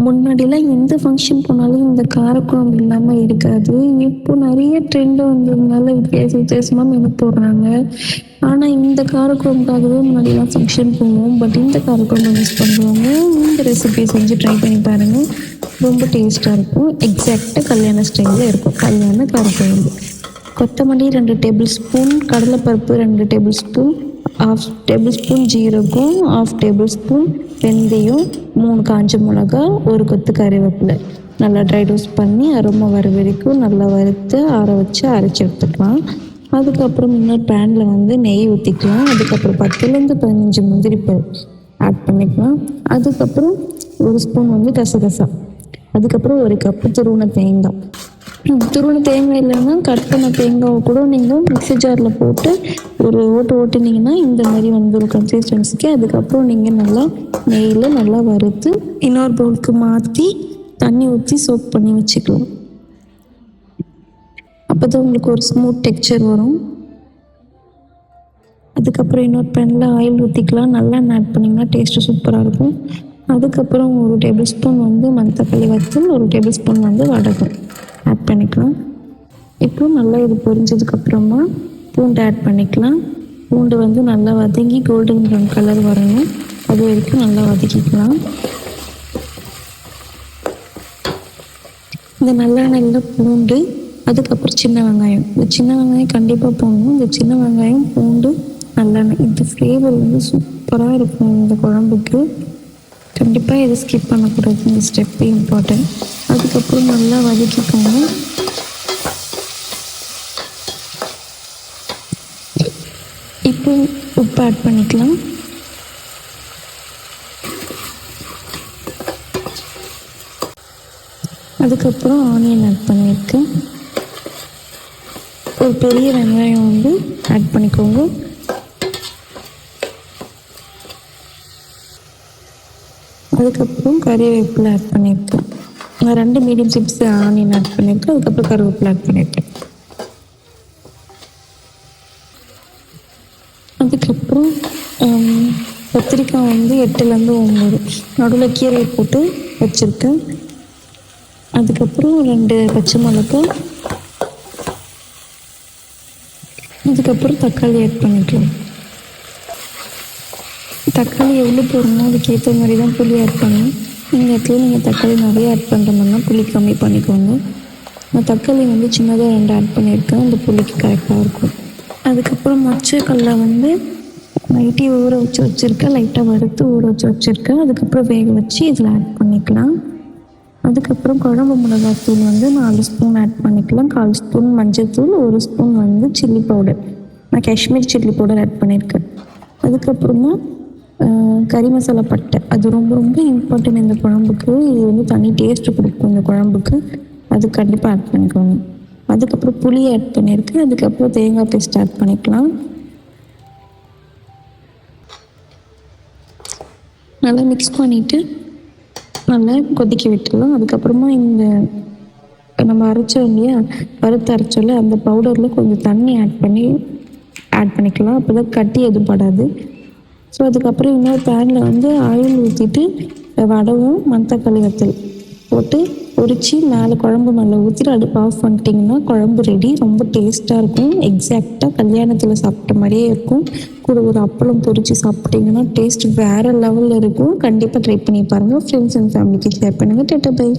முன்னாடிலாம் எந்த ஃபங்க்ஷன் போனாலும் இந்த காரக்குழம்பு இல்லாமல் இருக்காது. இப்போ நிறைய ட்ரெண்ட் வந்ததுனால வித்தியாசமா மெனு போடுறாங்க. ஆனால் இந்த காரக்குழம்புக்காகவே முன்னாடிலாம் ஃபங்க்ஷன் போவோம். பட் இந்த காரக்குழம்பு மிஸ் பண்ணுறவங்க இந்த ரெசிபி செஞ்சு ட்ரை பண்ணி பாருங்கள். ரொம்ப டேஸ்ட்டாக இருக்கும். எக்ஸாக்டாக கல்யாண ஸ்டைலில் இருக்கும். கல்யாண காரக்குழம்பு. கொத்தமல்லி 2 டேபிள் ஸ்பூன், கடலைப்பருப்பு 2 டேபிள் ஸ்பூன், 1/2 டேபிள் ஸ்பூன் ஜீரகம், 1/2 டேபிள் ஸ்பூன் வெந்தயம், 3 காஞ்ச மிளகா, 1 கொத்து கறிவேப்பிலை. நல்லா ட்ரை ரோஸ்ட் பண்ணி அரோமா வர வரைக்கும் நல்லா வறுத்து ஆற வச்சு அரைச்சி எடுத்துக்கலாம். அதுக்கப்புறம் இன்னொரு பேனில் நெய் ஊற்றிக்கலாம். அதுக்கப்புறம் 10லேருந்து 15 முந்திரி ஆட் பண்ணிக்கலாம். அதுக்கப்புறம் 1 ஸ்பூன் கசகசா. அதுக்கப்புறம் 1 கப்பு துருவின தேங்காய். துருவின தேங்காய் இல்லைன்னா கட் பண்ண தேங்காவை கூட நீங்கள் மிக்ஸி ஜாரில் போட்டு ஒரு ஓட்டுனீங்கன்னா இந்த மாதிரி வந்துடும் கன்சிஸ்டன்சிக்கு. அதுக்கப்புறம் நீங்கள் நல்லா நெய்யில் நல்லா வறுத்து இன்னொரு பவுலுக்கு மாற்றி தண்ணி ஊற்றி சோக் பண்ணி வச்சுக்கலாம். அப்போ தான் உங்களுக்கு ஒரு ஸ்மூத் டெக்ஸ்சர் வரும். அதுக்கப்புறம் இன்னொரு பேனில் ஆயில் ஊற்றிக்கலாம். நல்லா ஆட் பண்ணிங்கன்னா டேஸ்ட்டு சூப்பராக இருக்கும். அதுக்கப்புறம் 1 டேபிள் ஸ்பூன் மணத்தக்காளி வத்தல், 1 டேபிள் ஸ்பூன் வடகம் ஆட் பண்ணிக்கலாம். இப்போ நல்லா இது பொரிஞ்சதுக்கப்புறமா பூண்டு ஆட் பண்ணிக்கலாம். பூண்டு நல்லா வதங்கி கோல்டன் ப்ரௌன் கலர் வரணும். அது வரைக்கும் நல்லா வதக்கிக்கலாம். இந்த நல்லெண்ணெயில் பூண்டு, அதுக்கப்புறம் சின்ன வெங்காயம். இந்த சின்ன வெங்காயம் கண்டிப்பாக போடணும். இந்த சின்ன வெங்காயம், பூண்டு, நல்லெண்ணெய் இந்த ஃப்ளேவர் சூப்பராக இருக்கும் இந்த குழம்புக்கு. கண்டிப்பாக இதை ஸ்கிப் பண்ணக்கூடாது. இந்த ஸ்டெப்பு இம்பார்ட்டன்ட். அதுக்கப்புறம் நல்லா வதக்கிக்கோங்க. இப்போ உப்பு ஆட் பண்ணிக்கலாம். அதுக்கப்புறம் ஆனியன் ஆட் பண்ணியிருக்கேன். ஒரு பெரிய வெங்காயம் ஆட் பண்ணிக்கோங்க. அதுக்கப்புறம் கறிவேப்பிலை ஆட் பண்ணியிருக்கேன். நான் 2 மீடியம் சைஸ் ஆனியன் ஆட் பண்ணியிருக்கேன். அதுக்கப்புறம் கருவேப்பிலை ஆட் பண்ணியிருக்கேன். அதுக்கப்புறம் கத்திரிக்காய் 8லேருந்து 9 நடுவில் கீரை போட்டு வச்சுருக்கேன். அதுக்கப்புறம் 2 பச்சை மிளகாய். அதுக்கப்புறம் தக்காளி ஆட் பண்ணிக்கலாம். தக்காளி எவ்வளோ போடணும் அதுக்கேற்ற மாதிரி தான் புளி ஆட் பண்ணணும். இந்த இடத்துல நீங்கள் தக்காளி நிறைய ஆட் பண்ணுற மாதிரினா புளி கம்மி பண்ணிக்கோங்க. நான் தக்காளி சின்னதாக 2 ஆட் பண்ணியிருக்கேன். அந்த புளிக்கு கரெக்டாக இருக்கும். அதுக்கப்புறம் மொச்சக்கல்லை நைட்டே ஊற வச்சுருக்கேன். லைட்டாக வறுத்து ஊற வச்சுருக்கேன். அதுக்கப்புறம் வேக வச்சு இதில் ஆட் பண்ணிக்கலாம். அதுக்கப்புறம் குழம்பு மிளகாத்தூள் 4 ஸ்பூன் ஆட் பண்ணிக்கலாம். 1/4 ஸ்பூன் மஞ்சள் தூள், 1 ஸ்பூன் சில்லி பவுடர். நான் காஷ்மீர் சில்லி பவுடர் ஆட் பண்ணியிருக்கேன். அதுக்கப்புறமா கறி மசாலா பட்டை. அது ரொம்ப ரொம்ப இம்பார்ட்டன்ட் இந்த குழம்புக்கு. இது தனி டேஸ்ட்டு கொடுக்கும் இந்த குழம்புக்கு. அது கண்டிப்பாக ஆட் பண்ணிக்கோங்க. அதுக்கப்புறம் புளி ஆட் பண்ணியிருக்கேன். அதுக்கப்புறம் தேங்காய் பேஸ்ட் ஆட் பண்ணிக்கலாம். நல்லா மிக்ஸ் பண்ணிவிட்டு நல்லா கொதிக்க விட்டுடலாம். அதுக்கப்புறமா இந்த நம்ம அரைச்சோம் இல்லையா, வறுத்து அரைச்சோல்ல, அந்த பவுடரில் கொஞ்சம் தண்ணி ஆட் பண்ணிக்கலாம். அப்போ தான் கட்டி எதுவும் படாது. ஸோ அதுக்கப்புறம் இன்னொரு பேனில் ஆயில் ஊற்றிட்டு வடவும் மணத்தக்காளி வத்தல் போட்டு பொரித்து மேலே குழம்பு மேலே ஊற்றிட்டு அடுப்பு ஆஃப் பண்ணிட்டிங்கன்னா குழம்பு ரெடி. ரொம்ப டேஸ்ட்டாக இருக்கும். எக்ஸாக்டாக கல்யாணத்தில் சாப்பிட்ட மாதிரியே இருக்கும். கூட ஒரு அப்பளம் பொரித்து சாப்பிட்டிங்கன்னா டேஸ்ட் வேறு லெவலில் இருக்கும். கண்டிப்பாக ட்ரை பண்ணி பாருங்கள். ஃப்ரெண்ட்ஸ் அண்ட் ஃபேமிலிக்கு ஷேர் பண்ணுங்கள். Tata bye.